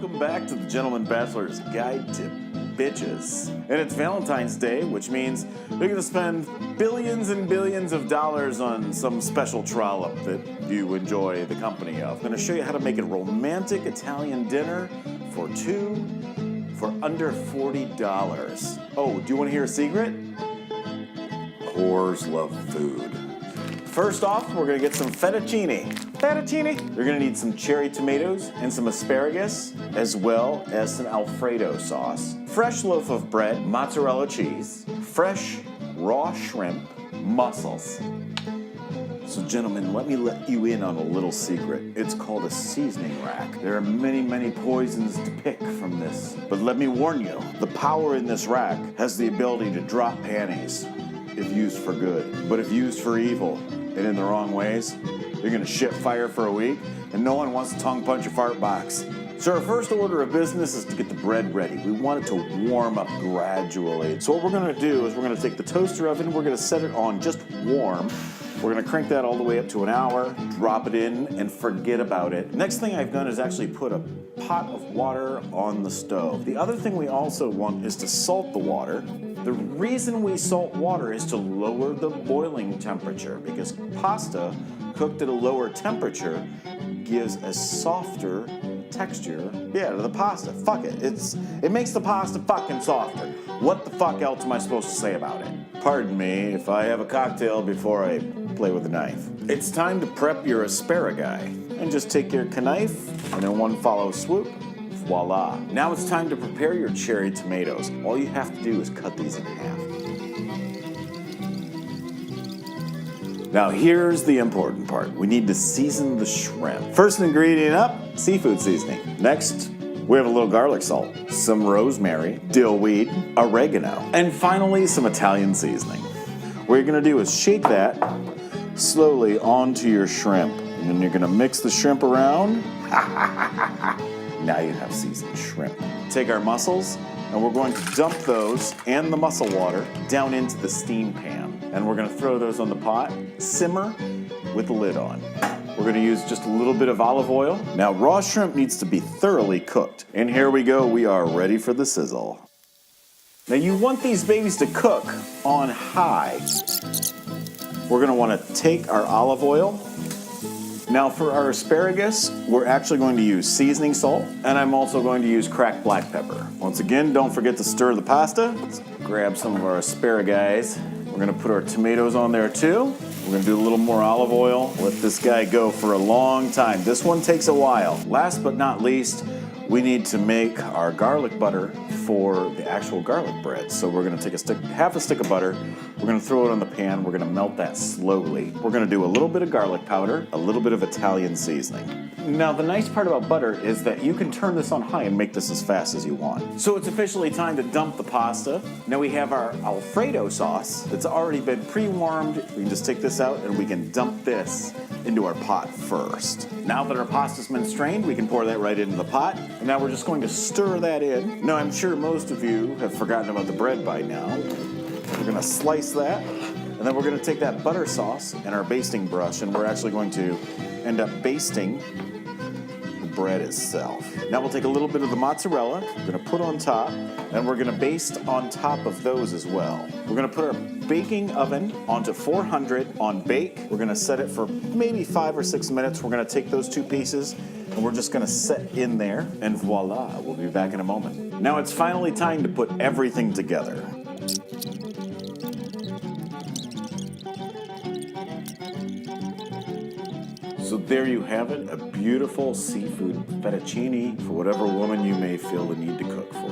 Welcome back to the Gentleman Bachelor's Guide to Bitches. And it's Valentine's Day, which means you're gonna spend billions and billions of dollars on some special trollop that you enjoy the company of. I'm gonna show you how to make a romantic Italian dinner for two for under $40. Oh, do you wanna hear a secret? Whores love food. First off, we're gonna get some fettuccine. You're gonna need some cherry tomatoes and some asparagus, as well as some Alfredo sauce. Fresh loaf of bread, mozzarella cheese, fresh raw shrimp, mussels. So gentlemen, let me let you in on a little secret. It's called a seasoning rack. There are many, many poisons to pick from this. But let me warn you, the power in this rack has the ability to drop panties if used for good. But if used for evil and in the wrong ways, you're gonna shit fire for a week, and no one wants to tongue punch your fart box. So our first order of business is to get the bread ready. We want it to warm up gradually. So what we're gonna do is we're gonna take the toaster oven, we're gonna set it on just warm. We're gonna crank that all the way up to an hour, drop it in, and forget about it. Next thing I've done is actually put a pot of water on the stove. The other thing we also want is to salt the water. The reason we salt water is to lower the boiling temperature, because pasta cooked at a lower temperature gives a softer texture, to the pasta. Fuck it. It makes the pasta fucking softer. What the fuck else am I supposed to say about it? Pardon me if I have a cocktail before I play with a knife. It's time to prep your asparagus. And just take your knife, and in one follow swoop, voila. Now it's time to prepare your cherry tomatoes. All you have to do is cut these in half. Now here's the important part. We need to season the shrimp. First ingredient up, seafood seasoning. Next, we have a little garlic salt, some rosemary, dill weed, oregano, and finally some Italian seasoning. What you're gonna do is shake that slowly onto your shrimp. And then you're gonna mix the shrimp around. Now you have seasoned shrimp. Take our mussels, and we're going to dump those and the mussel water down into the steam pan. And we're gonna throw those on the pot, simmer with the lid on. We're gonna use just a little bit of olive oil. Now raw shrimp needs to be thoroughly cooked. And here we go, we are ready for the sizzle. Now you want these babies to cook on high. We're gonna wanna take our olive oil. Now for our asparagus, we're actually going to use seasoning salt, and I'm also going to use cracked black pepper. Once again, don't forget to stir the pasta. Let's grab some of our asparagus. We're gonna put our tomatoes on there too. We're gonna do a little more olive oil. Let this guy go for a long time. This one takes a while. Last but not least, we need to make our garlic butter for the actual garlic bread. So we're gonna take half a stick of butter, we're gonna throw it on the pan, we're gonna melt that slowly. We're gonna do a little bit of garlic powder, a little bit of Italian seasoning. Now the nice part about butter is that you can turn this on high and make this as fast as you want. So it's officially time to dump the pasta. Now we have our Alfredo sauce that's already been pre-warmed. We can just take this out and we can dump this into our pot first. Now that our pasta's been strained, we can pour that right into the pot. And now we're just going to stir that in. Now I'm sure most of you have forgotten about the bread by now. We're gonna slice that, and then we're gonna take that butter sauce and our basting brush, and we're actually going to end up basting the bread itself. Now we'll take a little bit of the mozzarella, we're gonna put on top, and we're gonna baste on top of those as well. We're gonna put our baking oven onto 400 on bake. We're gonna set it for maybe 5 or 6 minutes. We're gonna take those two pieces, and we're just gonna set in there, and voila, we'll be back in a moment. Now it's finally time to put everything together. So there you have it, a beautiful seafood fettuccine for whatever woman you may feel the need to cook for.